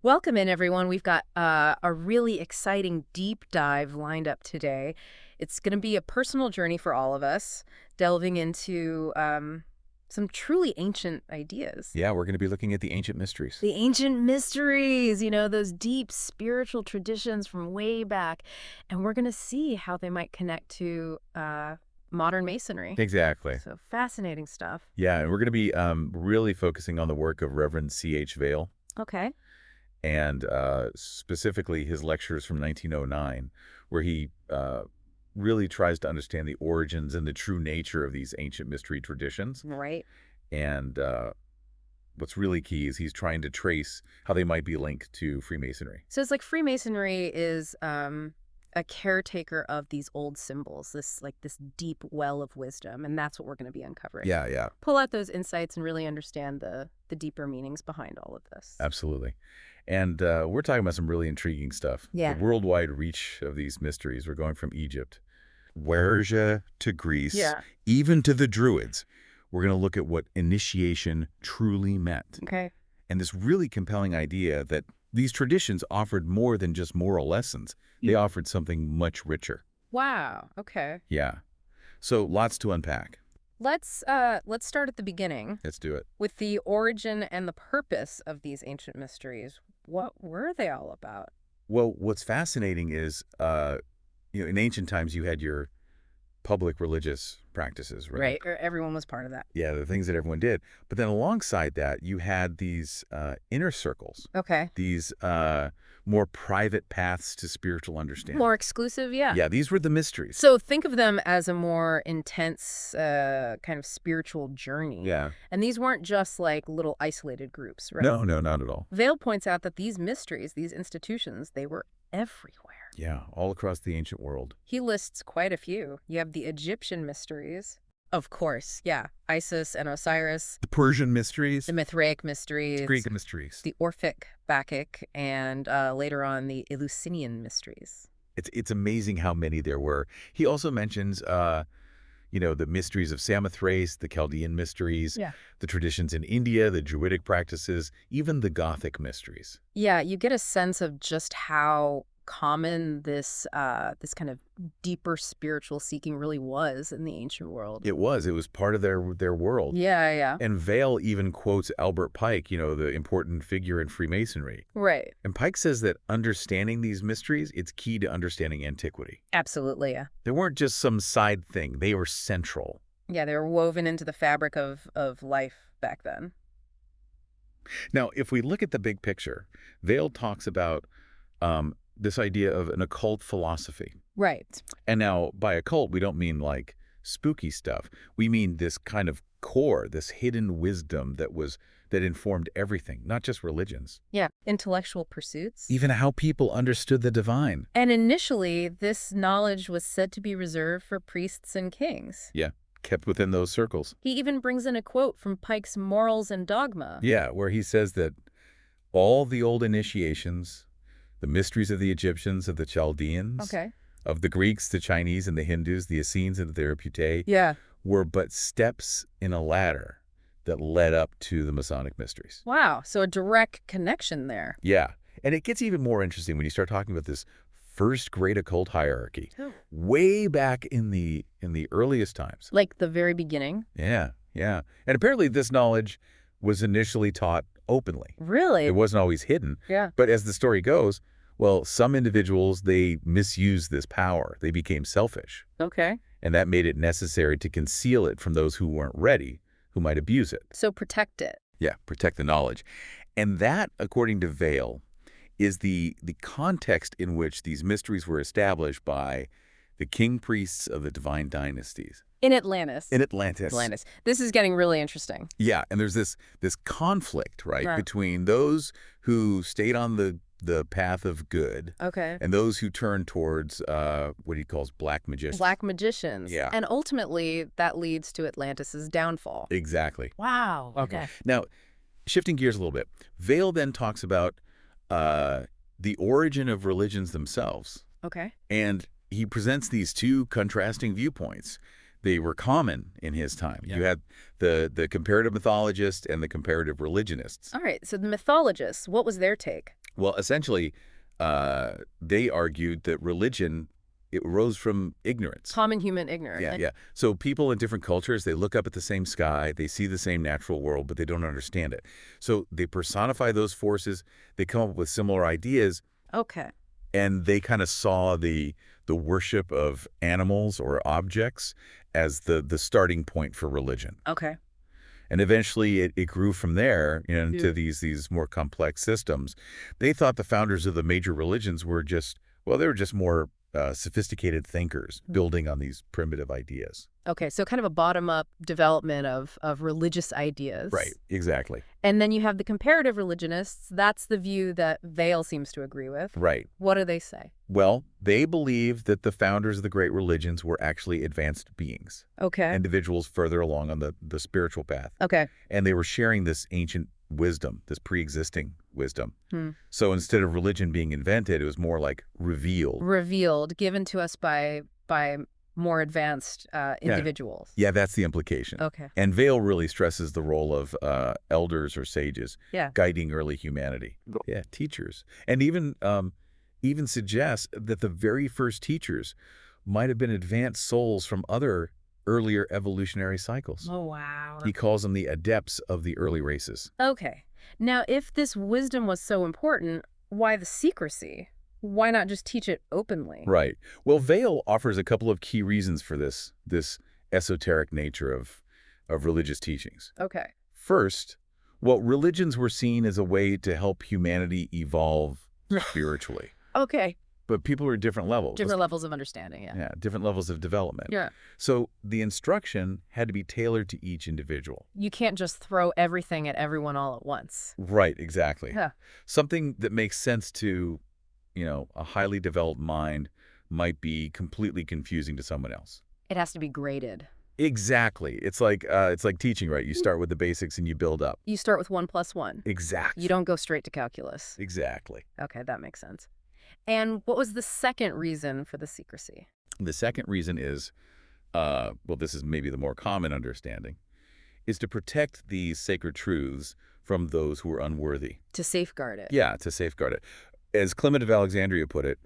Welcome in, everyone. We've got a really exciting deep dive lined up today. It's going to be a personal journey for all of us, delving into some truly ancient ideas. Yeah, we're going to be looking at the ancient mysteries. The ancient mysteries, those deep spiritual traditions from way back. And we're going to see how they might connect to modern Masonry. Exactly. So fascinating stuff. Yeah, and we're going to be really focusing on the work of Reverend C.H. Vail Okay. and specifically his lectures from 1909, where he really tries to understand the origins and the true nature of these ancient mystery traditions. Right. And what's really key is he's trying to trace how they might be linked to Freemasonry. So it's like Freemasonry is a caretaker of these old symbols, this deep well of wisdom, and that's what we're going to be uncovering. Yeah, yeah, Pull out those insights and really understand the deeper meanings behind all of this. absolutely. And we're talking about some really intriguing stuff. Yeah. The worldwide reach of these mysteries. We're going from Egypt, Persia to Greece, Yeah. even to the Druids. We're going to look at what initiation truly meant. Okay. And this really compelling idea that these traditions offered more than just moral lessons. They offered something much richer. Wow. Okay. Yeah. So lots to unpack. Let's start at the beginning Let's do it. with the origin and the purpose of these ancient mysteries. What were they all about? Well, what's fascinating is, in ancient times, you had your public religious practices, right? Right. Or everyone was part of that. Yeah, the things that everyone did. But then alongside that, you had these inner circles, Okay. these more private paths to spiritual understanding. More exclusive, yeah. Yeah, these were the mysteries. So think of them as a more intense kind of spiritual journey. Yeah. And these weren't just like little isolated groups, right? No, not at all. Vail points out that these mysteries, these institutions, they were everywhere. Yeah, all across the ancient world. He lists quite a few. You have the Egyptian mysteries. Of course, yeah. Isis and Osiris, The Persian mysteries, the Mithraic mysteries, Greek mysteries. the Orphic, Bacchic, and later on the Eleusinian mysteries. It's amazing how many there were. He also mentions, the mysteries of Samothrace, the Chaldean mysteries, Yeah. the traditions in India, the Druidic practices, even the Gothic mysteries. Yeah, you get a sense of just how common this kind of deeper spiritual seeking really was in the ancient world. It was part of their world. Yeah, yeah. And Vail even quotes Albert Pike, the important figure in Freemasonry. Right. And Pike says that understanding these mysteries, it's key to understanding antiquity. Absolutely, yeah. They weren't just some side thing. They were central. Yeah, they were woven into the fabric of life back then. Now, if we look at the big picture, Vail talks about this idea of an occult philosophy. Right. And now, by occult, we don't mean like spooky stuff. We mean this kind of core, this hidden wisdom that informed everything, not just religions. Yeah, intellectual pursuits. Even how people understood the divine. And initially, this knowledge was said to be reserved for priests and kings. Yeah, kept within those circles. He even brings in a quote from Pike's Morals and Dogma. Yeah, where he says that all the old initiations, the mysteries of the Egyptians, of the Chaldeans, Okay. of the Greeks, the Chinese, and the Hindus, the Essenes and the Therapeutae, Yeah. were but steps in a ladder that led up to the Masonic mysteries. Wow, so a direct connection there. Yeah, and it gets even more interesting when you start talking about this first great occult hierarchy, way back in the earliest times. Like the very beginning. Yeah. And apparently this knowledge was initially taught openly. Really? It wasn't always hidden. Yeah. But as the story goes, well, some individuals, they misused this power. They became selfish. Okay. And that made it necessary to conceal it from those who weren't ready, who might abuse it. So protect it. Yeah, protect the knowledge. And that, according to Vail, is the context in which these mysteries were established by the king priests of the divine dynasties. In Atlantis. In Atlantis. This is getting really interesting. Yeah, and there's this conflict, right, Right. between those who stayed on the path of good Okay. and those who turned towards what he calls black magicians. Black magicians. Yeah. And ultimately, that leads to Atlantis's downfall. Exactly. Wow. Okay. Now, shifting gears a little bit, Vail then talks about the origin of religions themselves. Okay. And he presents these two contrasting viewpoints. They were common in his time. Yeah. You had the comparative mythologists and the comparative religionists. All right, so the mythologists, what was their take? Well, essentially, they argued that religion, it arose from ignorance. Common human ignorance. Yeah, yeah. So people in different cultures, they look up at the same sky, they see the same natural world, but they don't understand it. So they personify those forces, they come up with similar ideas, Okay. and they kind of saw the worship of animals or objects as the starting point for religion. Okay. And eventually it grew from there, you know, into Yeah. these more complex systems. They thought the founders of the major religions were just, well, they were just more sophisticated thinkers building on these primitive ideas. Okay, so kind of a bottom-up development of religious ideas. Right, exactly. And then you have the comparative religionists. That's the view that Vail seems to agree with. Right. What do they say? Well, they believed that the founders of the great religions were actually advanced beings, Okay. individuals further along on the spiritual path. Okay. And they were sharing this ancient wisdom, this pre-existing wisdom. Hmm. So instead of religion being invented, it was more like revealed. Revealed, given to us by more advanced individuals. Yeah, that's the implication. Okay. And Vail really stresses the role of elders or sages Yeah. guiding early humanity. Yeah, teachers. And even suggests that the very first teachers might have been advanced souls from other earlier evolutionary cycles. Oh, wow. He calls them the adepts of the early races. Okay. Now, if this wisdom was so important, why the secrecy? Why not just teach it openly? Right. Well, Vail offers a couple of key reasons for this esoteric nature of religious teachings. Okay. First, well, religions were seen as a way to help humanity evolve spiritually. Okay. But people are at different levels. Different levels of understanding, yeah. Yeah, different levels of development. Yeah. So the instruction had to be tailored to each individual. You can't just throw everything at everyone all at once. Right, exactly. Yeah. Something that makes sense to, a highly developed mind might be completely confusing to someone else. It has to be graded. Exactly. It's like teaching, right? You start with the basics and you build up. You start with 1 + 1. Exactly. You don't go straight to calculus. Exactly. Okay, that makes sense. And what was the second reason for the secrecy? The second reason is, this is maybe the more common understanding, is to protect these sacred truths from those who are unworthy. To safeguard it. Yeah, to safeguard it. As Clement of Alexandria put it,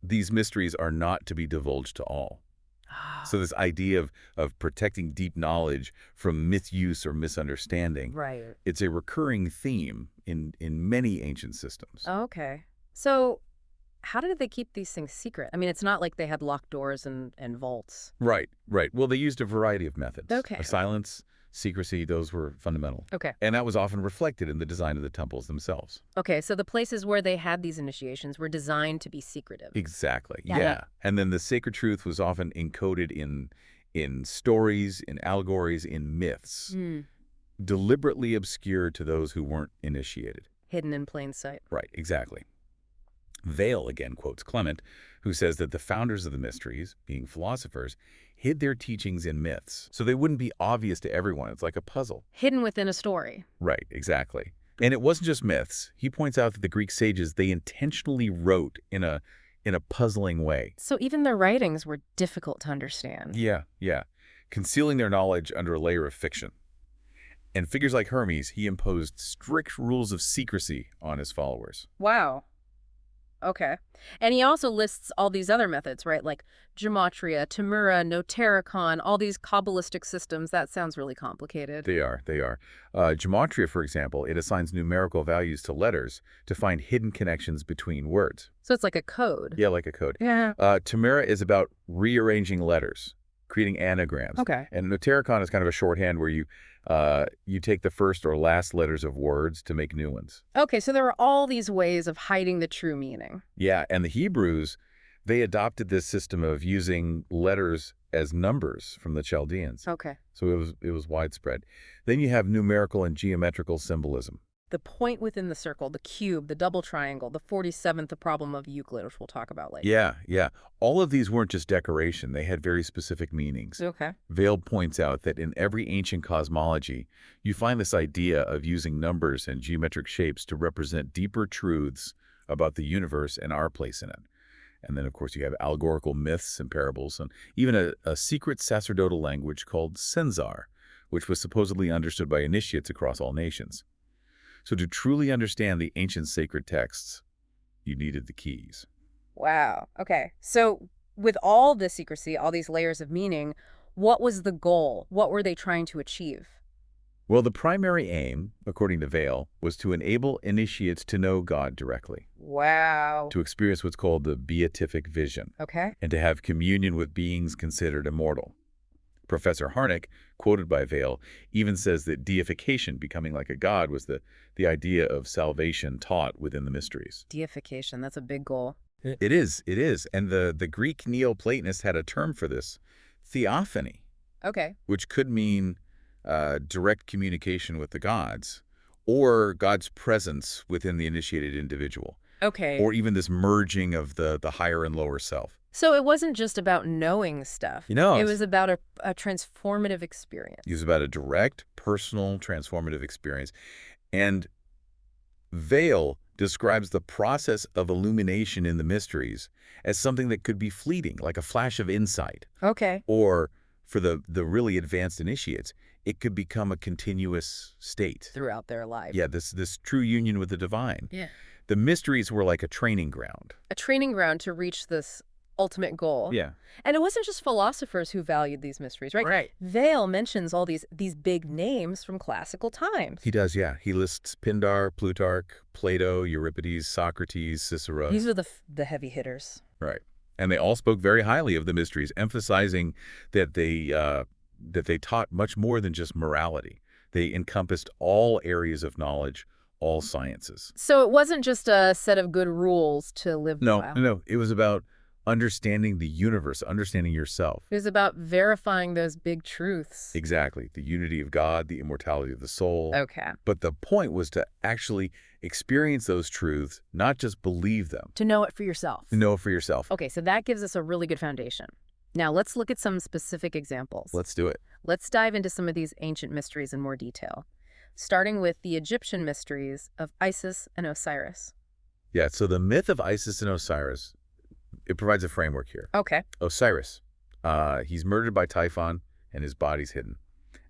these mysteries are not to be divulged to all. So this idea of protecting deep knowledge from misuse or misunderstanding, Right. it's a recurring theme in many ancient systems. Okay. So how did they keep these things secret? I mean, it's not like they had locked doors and vaults. Right, right. Well, they used a variety of methods. Okay. Silence, secrecy, those were fundamental. Okay. And that was often reflected in the design of the temples themselves. Okay, so the places where they had these initiations were designed to be secretive. Exactly. Yeah. Yeah. And then the sacred truth was often encoded in stories, in allegories, in myths, deliberately obscured to those who weren't initiated. Hidden in plain sight. Right, exactly. Vail again quotes Clement, who says that the founders of the mysteries, being philosophers, hid their teachings in myths, so they wouldn't be obvious to everyone. It's like a puzzle. Hidden within a story. Right, exactly. And it wasn't just myths. He points out that the Greek sages, they intentionally wrote in a puzzling way. So even their writings were difficult to understand. Yeah, yeah. Concealing their knowledge under a layer of fiction. And figures like Hermes, he imposed strict rules of secrecy on his followers. Wow. Okay. And he also lists all these other methods, right? Like gematria, Tamura, notericon, all these Kabbalistic systems. That sounds really complicated. They are. Gematria, for example, it assigns numerical values to letters to find hidden connections between words. So it's like a code. Yeah, like a code. Yeah. Tamura is about rearranging letters, creating anagrams. Okay. And notericon is kind of a shorthand where you take the first or last letters of words to make new ones. Okay, so there were all these ways of hiding the true meaning. Yeah, and the Hebrews, they adopted this system of using letters as numbers from the Chaldeans. Okay. So it was widespread. Then you have numerical and geometrical symbolism. The point within the circle, the cube, the double triangle, the 47th, the problem of Euclid, which we'll talk about later. Yeah, yeah. All of these weren't just decoration. They had very specific meanings. Okay. Vail points out that in every ancient cosmology, you find this idea of using numbers and geometric shapes to represent deeper truths about the universe and our place in it. And then, of course, you have allegorical myths and parables, and even a secret sacerdotal language called Senzar, which was supposedly understood by initiates across all nations. So to truly understand the ancient sacred texts, you needed the keys. Wow. Okay. So with all this secrecy, all these layers of meaning, what was the goal? What were they trying to achieve? Well, the primary aim, according to Vail, was to enable initiates to know God directly, Wow. to experience what's called the beatific vision, Okay. and to have communion with beings considered immortal. Professor Harnack, quoted by Vail, even says that deification, becoming like a god, was the idea of salvation taught within the mysteries. Deification, that's a big goal. It is. And the Greek Neoplatonists had a term for this, theophany, Okay. which could mean direct communication with the gods, or God's presence within the initiated individual, Okay. or even this merging of the higher and lower self. So it wasn't just about knowing stuff. You know, It was about a transformative experience. it was about a direct, personal, transformative experience. And Vail describes the process of illumination in the mysteries as something that could be fleeting, like a flash of insight. Okay. Or, for the really advanced initiates, it could become a continuous state. Throughout their life. Yeah, this true union with the divine. Yeah. The mysteries were like a training ground. A training ground to reach this ultimate goal. Yeah. And it wasn't just philosophers who valued these mysteries, right? Right. Vail mentions all these big names from classical times. He does, yeah. He lists Pindar, Plutarch, Plato, Euripides, Socrates, Cicero. These are the heavy hitters. Right. And they all spoke very highly of the mysteries, emphasizing that they taught much more than just morality. They encompassed all areas of knowledge, all sciences. So it wasn't just a set of good rules to live by. No. It was about understanding the universe, understanding yourself. It was about verifying those big truths. Exactly. The unity of God, the immortality of the soul. Okay. But the point was to actually experience those truths, not just believe them. To know it for yourself. To know it for yourself. Okay, so that gives us a really good foundation. Now let's look at some specific examples. Let's do it. Let's dive into some of these ancient mysteries in more detail, starting with the Egyptian mysteries of Isis and Osiris. Yeah, so the myth of Isis and Osiris, it provides a framework here. Okay. Osiris, he's murdered by Typhon and his body's hidden.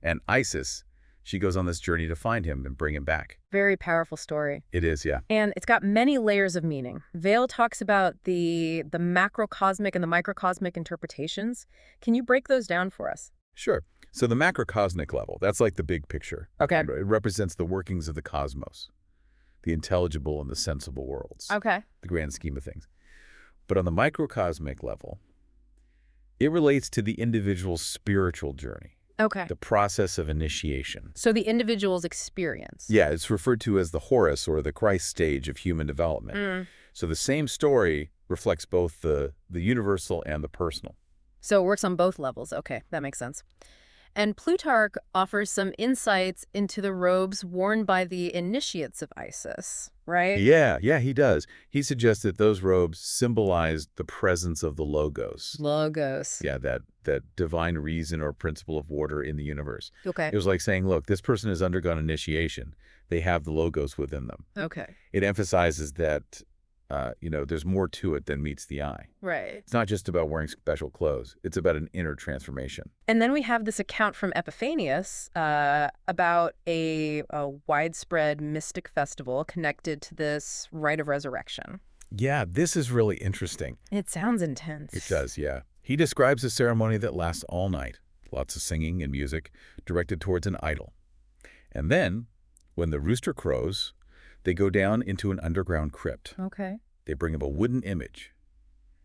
And Isis, she goes on this journey to find him and bring him back. Very powerful story. It is, yeah. And it's got many layers of meaning. Vail talks about the macrocosmic and the microcosmic interpretations. Can you break those down for us? Sure. So the macrocosmic level, that's like the big picture. Okay. It represents the workings of the cosmos, the intelligible and the sensible worlds, Okay. the grand scheme of things. But on the microcosmic level, it relates to the individual's spiritual journey, Okay. the process of initiation. So the individual's experience. Yeah, it's referred to as the Horus, or the Christ stage of human development. Mm. So the same story reflects both the universal and the personal. So it works on both levels. Okay, that makes sense. And Plutarch offers some insights into the robes worn by the initiates of Isis, right? Yeah, he does. He suggests that those robes symbolized the presence of the Logos. Logos. Yeah, that divine reason or principle of order in the universe. Okay. It was like saying, look, this person has undergone initiation. They have the Logos within them. Okay. It emphasizes that, there's more to it than meets the eye. Right. It's not just about wearing special clothes. It's about an inner transformation. And then we have this account from Epiphanius about a widespread mystic festival connected to this rite of resurrection. Yeah, this is really interesting. It sounds intense. It does, yeah. He describes a ceremony that lasts all night, lots of singing and music directed towards an idol. And then, when the rooster crows, they go down into an underground crypt. Okay. They bring up a wooden image.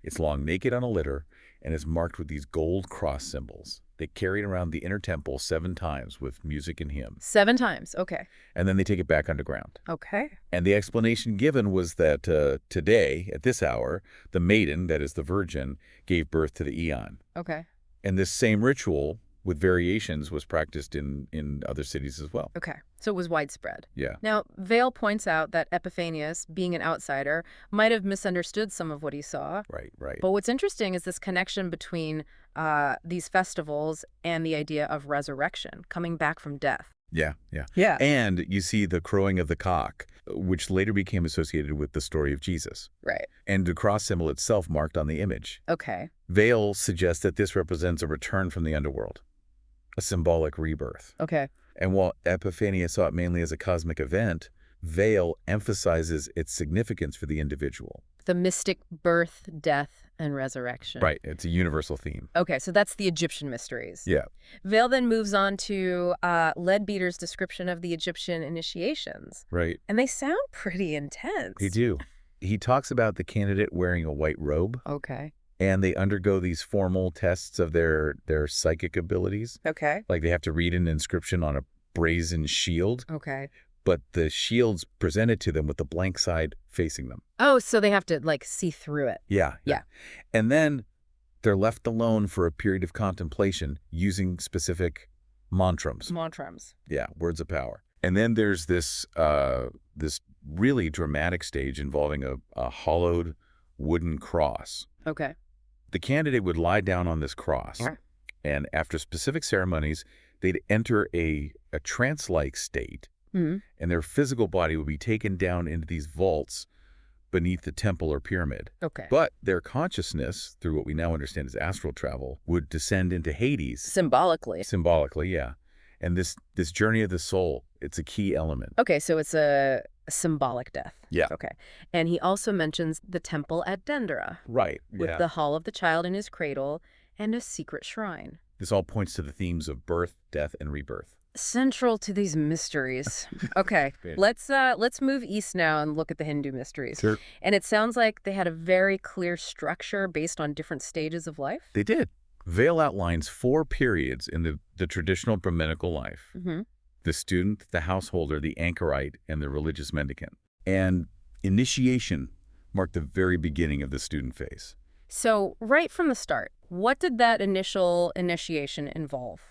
It's long naked on a litter and is marked with these gold cross symbols. They carry it around the inner temple 7 times with music and hymns. 7 times. Okay. And then they take it back underground. Okay. And the explanation given was that today, at this hour, the maiden, that is the virgin, gave birth to the eon. Okay. And this same ritual, with variations, was practiced in other cities as well. Okay. So it was widespread. Yeah. Now, Vail points out that Epiphanius, being an outsider, might have misunderstood some of what he saw. Right. But what's interesting is this connection between these festivals and the idea of resurrection, coming back from death. Yeah, yeah. Yeah. And you see the crowing of the cock, which later became associated with the story of Jesus, Right. and the cross symbol itself marked on the image. Okay. Vale suggests that this represents a return from the underworld, a symbolic rebirth. Okay. And while Epiphania saw it mainly as a cosmic event, Vale emphasizes its significance for the individual. The mystic birth, death, and resurrection. Right. It's a universal theme. Okay, so that's the Egyptian mysteries. Yeah. Vale then moves on to Leadbeater's description of the Egyptian initiations. Right. And they sound pretty intense. They do. He talks about the candidate wearing a white robe, Okay. and they undergo these formal tests of their psychic abilities. Okay. Like they have to read an inscription on a brazen shield, Okay. but the shield's presented to them with the blank side facing them. Oh, so they have to, like, see through it. Yeah. Yeah. And then they're left alone for a period of contemplation using specific mantrams. Mantrams. Yeah, words of power. And then there's this this really dramatic stage involving a hollowed wooden cross. Okay. The candidate would lie down on this cross, and after specific ceremonies, they'd enter a trance-like state, Mm-hmm. and their physical body would be taken down into these vaults beneath the temple or pyramid. Okay. But their consciousness, through what we now understand as astral travel, would descend into Hades. Symbolically. Symbolically, yeah. And this journey of the soul, it's a key element. Okay, so it's a symbolic death. Yeah. Okay. And he also mentions the temple at Dendera, Right. with Yeah. the hall of the child in his cradle and a secret shrine. This all points to the themes of birth, death, and rebirth. Central to these mysteries. Okay, Great. let's move east now and look at the Hindu mysteries. Sure. And it sounds like they had a very clear structure based on different stages of life. They did. Vale outlines 4 periods in the traditional Brahminical life. Mm-hmm. The student, the householder, the anchorite, and the religious mendicant. And initiation marked the very beginning of the student phase. So right from the start, what did that initial initiation involve?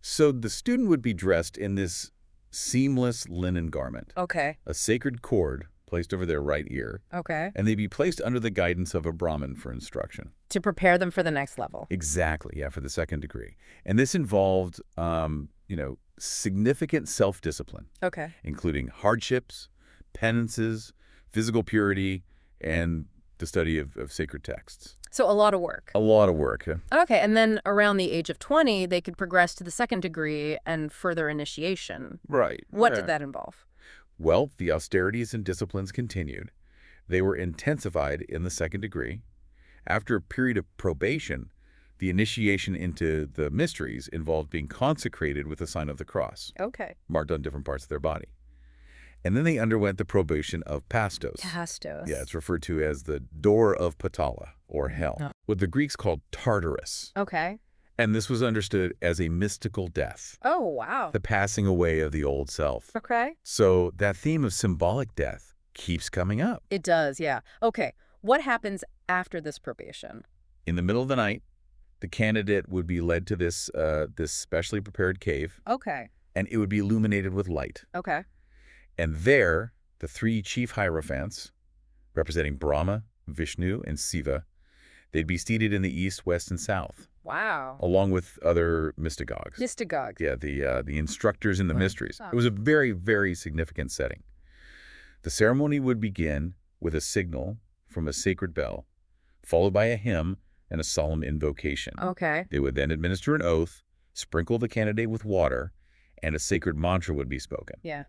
So the student would be dressed in this seamless linen garment, Okay. a sacred cord placed over their right ear, Okay. and they'd be placed under the guidance of a Brahmin for instruction. To prepare them for the next level. Exactly, yeah, for the second degree. And this involved, significant self-discipline, Okay. including hardships, penances, physical purity, and the study of sacred texts. So a lot of work. A lot of work. Okay, and then around the age of 20, they could progress to the second degree and further initiation. Right. What did that involve? Well, the austerities and disciplines continued. They were intensified in the second degree. After a period of probation, the initiation into the mysteries involved being consecrated with the sign of the cross, Okay. marked on different parts of their body. And then they underwent the probation of pastos. Pastos. Yeah, it's referred to as the door of Patala, or hell, Oh. what the Greeks called Tartarus. Okay. And this was understood as a mystical death, Oh, wow. the passing away of the old self. Okay. So that theme of symbolic death keeps coming up. It does, yeah. Okay. What happens after this probation? In the middle of the night, the candidate would be led to this specially prepared cave, Okay. and it would be illuminated with light. Okay. And there, the 3 chief hierophants, representing Brahma, Vishnu, and Siva, they'd be seated in the east, west, and south, Wow. along with other mystagogues. Mystagogues. Yeah, the instructors in the Right. mysteries. Oh. It was a very, very significant setting. The ceremony would begin with a signal from a sacred bell, followed by a hymn and a solemn invocation. Okay. They would then administer an oath, sprinkle the candidate with water, and a sacred mantra would be spoken. Yeah.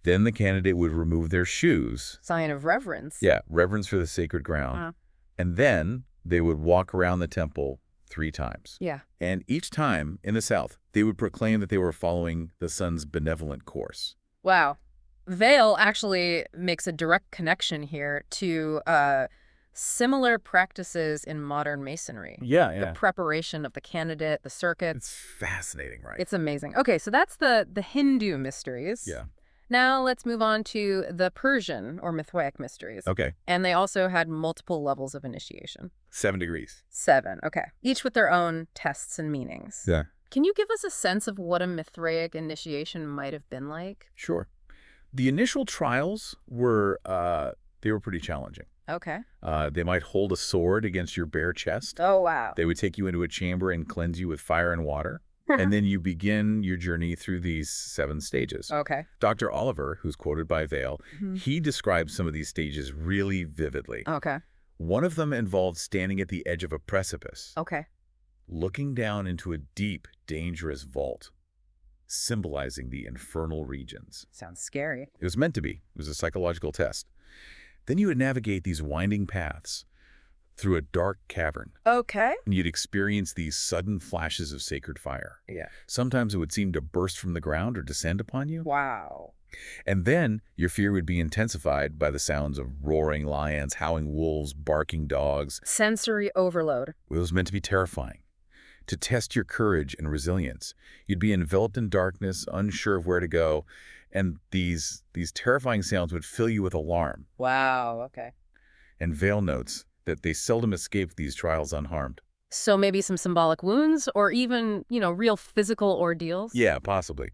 Then the candidate would remove their shoes. Sign of reverence. Yeah, reverence for the sacred ground. And then they would walk around the temple 3 times. Yeah. And each time, in the south, they would proclaim that they were following the sun's benevolent course. Wow. Vale actually makes a direct connection here to similar practices in modern Masonry. Yeah, The preparation of the candidate, the circuits. It's fascinating, right? It's amazing. Okay, so that's the Hindu mysteries. Yeah. Now let's move on to the Persian or Mithraic mysteries. Okay. And they also had multiple levels of initiation. 7 degrees. 7, okay. Each with their own tests and meanings. Yeah. Can you give us a sense of what a Mithraic initiation might have been like? Sure. The initial trials were, they were pretty challenging. Okay. They might hold a sword against your bare chest. Oh, wow. They would take you into a chamber and cleanse you with fire and water. And then you begin your journey through these 7 stages. Okay. Dr. Oliver, who's quoted by Vail, Hmm. he describes some of these stages really vividly. Okay. One of them involved standing at the edge of a precipice, Okay. looking down into a deep, dangerous vault, symbolizing the infernal regions. Sounds scary. It was meant to be. It was a psychological test. Then you would navigate these winding paths through a dark cavern, Okay. and you'd experience these sudden flashes of sacred fire. Yeah. Sometimes it would seem to burst from the ground or descend upon you. Wow. And then your fear would be intensified by the sounds of roaring lions, howling wolves, barking dogs. Sensory overload. It was meant to be terrifying. To test your courage and resilience, you'd be enveloped in darkness, unsure of where to go, and these terrifying sounds would fill you with alarm. Wow. Okay. And Vail notes that they seldom escaped these trials unharmed. So maybe some symbolic wounds or even, real physical ordeals? Yeah, possibly.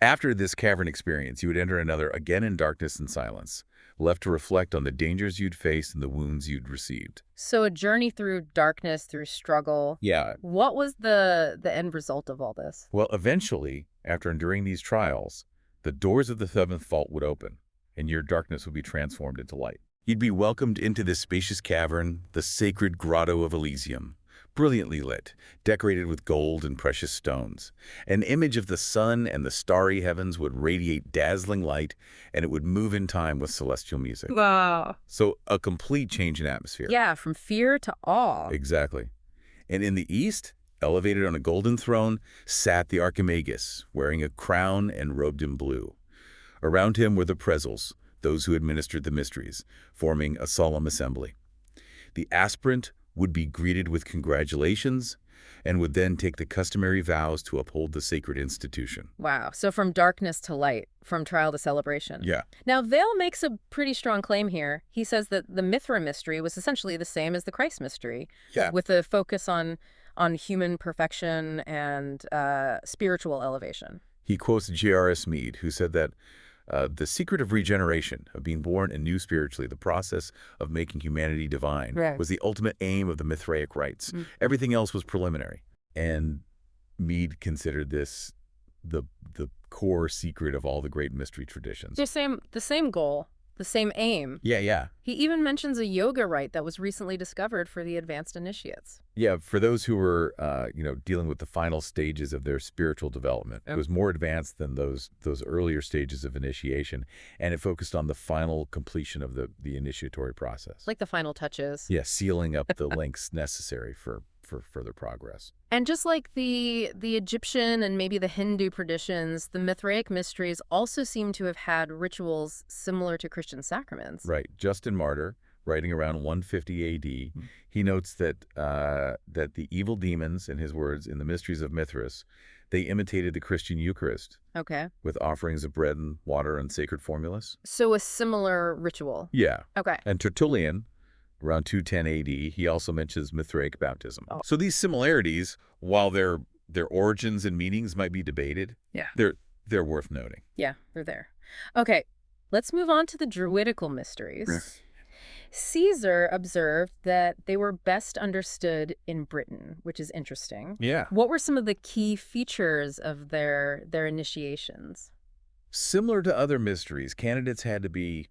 After this cavern experience, you would enter another, again in darkness and silence, left to reflect on the dangers you'd faced and the wounds you'd received. So a journey through darkness, through struggle. Yeah. What was the end result of all this? Well, eventually, after enduring these trials, the doors of the 7th vault would open, and your darkness would be transformed into light. You'd be welcomed into this spacious cavern, the sacred grotto of Elysium, brilliantly lit, decorated with gold and precious stones. An image of the sun and the starry heavens would radiate dazzling light, and it would move in time with celestial music. Wow. So a complete change in atmosphere. Yeah, from fear to awe. Exactly. And in the east, elevated on a golden throne, sat the Archimagus, wearing a crown and robed in blue. Around him were the Prezels, those who administered the mysteries, forming a solemn assembly. The aspirant would be greeted with congratulations and would then take the customary vows to uphold the sacred institution. Wow. So from darkness to light, from trial to celebration. Yeah. Now, Vail makes a pretty strong claim here. He says that the Mithra mystery was essentially the same as the Christ mystery, Yeah. with a focus on human perfection and spiritual elevation. He quotes J.R.S. Mead, who said that the secret of regeneration, of being born anew spiritually, the process of making humanity divine, Right. was the ultimate aim of the Mithraic rites. Everything else was preliminary. And Mead considered this the core secret of all the great mystery traditions. The same goal, the same aim. Yeah. He even mentions a yoga rite that was recently discovered for the advanced initiates. Yeah, for those who were, dealing with the final stages of their spiritual development. It was more advanced than those earlier stages of initiation, and it focused on the final completion of the initiatory process. Like the final touches. Yeah, sealing up the links necessary for further progress. And just like the Egyptian and maybe the Hindu traditions, the Mithraic mysteries also seem to have had rituals similar to Christian sacraments. Right. Justin Martyr, writing around 150 A.D., he notes that the evil demons, in his words, in the mysteries of Mithras, they imitated the Christian Eucharist Okay. with offerings of bread and water and sacred formulas. So a similar ritual. Yeah. Okay. And Tertullian, around 210 A.D., he also mentions Mithraic baptism. Oh. So these similarities, while their origins and meanings might be debated, Yeah. they're worth noting. Yeah, they're there. Okay, let's move on to the Druidical mysteries. Yes. Caesar observed that they were best understood in Britain, which is interesting. Yeah. What were some of the key features of their initiations? Similar to other mysteries, candidates had to be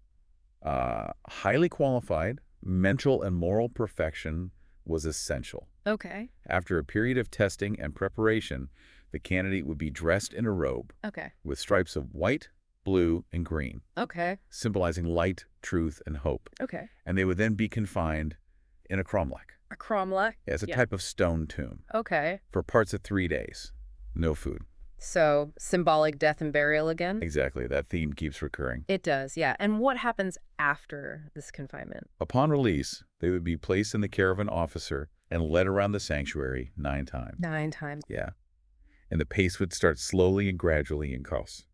highly qualified. Mental and moral perfection was essential. Okay. After a period of testing and preparation, the candidate would be dressed in a robe Okay. with stripes of white, blue, and green, Okay. symbolizing light, truth, and hope. Okay. And they would then be confined in a cromlech, A cromlech? as a Yeah. type of stone tomb, Okay. for parts of 3 days. No food. So symbolic death and burial again? Exactly. That theme keeps recurring. It does, yeah. And what happens after this confinement? Upon release, they would be placed in the care of an officer and led around the sanctuary 9 times. 9 times. Yeah. And the pace would start slowly and gradually increase.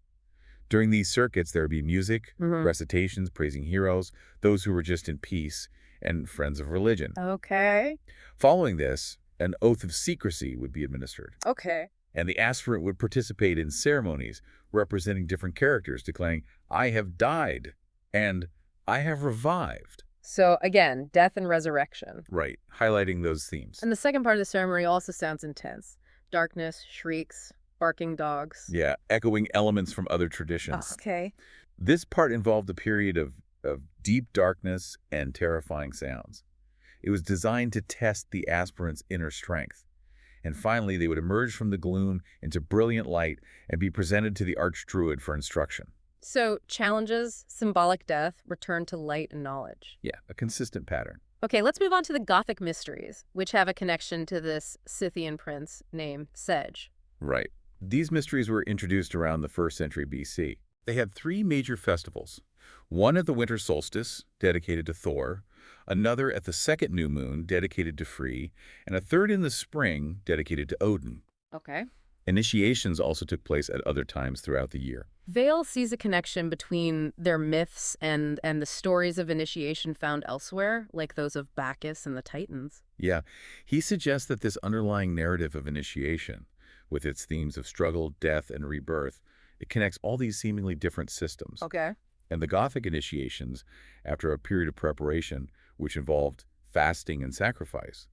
During these circuits, there would be music, recitations praising heroes, those who were just in peace, and friends of religion. Okay. Following this, an oath of secrecy would be administered, Okay. and the aspirant would participate in ceremonies representing different characters, declaring, "I have died," and "I have revived." So again, death and resurrection. Right, highlighting those themes. And the second part of the ceremony also sounds intense. Darkness, shrieks, barking dogs. Yeah, echoing elements from other Oh, traditions. okay. This part involved a period of deep darkness and terrifying sounds. It was designed to test the aspirant's inner strength. And finally, they would emerge from the gloom into brilliant light and be presented to the archdruid for instruction. So, challenges, symbolic death, return to light and knowledge. Yeah, a consistent pattern. Okay, let's move on to the Gothic mysteries, which have a connection to this Scythian prince named Sedge. Right. These mysteries were introduced around the 1st century BC. They had 3 major festivals. One at the winter solstice, dedicated to Thor, another at the second new moon, dedicated to Free, and a third in the spring, dedicated to Odin. Okay. Initiations also took place at other times throughout the year. Vale sees a connection between their myths and the stories of initiation found elsewhere, like those of Bacchus and the Titans. Yeah, he suggests that this underlying narrative of initiation, with its themes of struggle, death, and rebirth, it connects all these seemingly different systems. Okay. And the Gothic initiations, after a period of preparation, which involved fasting and sacrifice,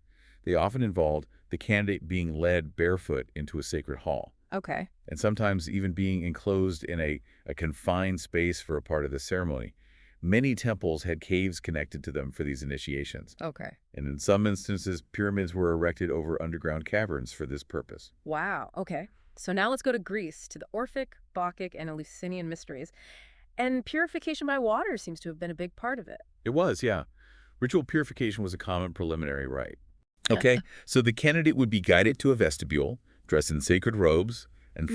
they often involved the candidate being led barefoot into a sacred hall, Okay. and sometimes even being enclosed in a confined space for a part of the ceremony. Many temples had caves connected to them for these initiations, Okay. and in some instances, pyramids were erected over underground caverns for this purpose. Wow. Okay. So now let's go to Greece, to the Orphic, Bacchic, and Eleusinian mysteries. And purification by water seems to have been a big part of it. It was, yeah. Ritual purification was a common preliminary rite. Okay, so the candidate would be guided to a vestibule, dressed in sacred robes, and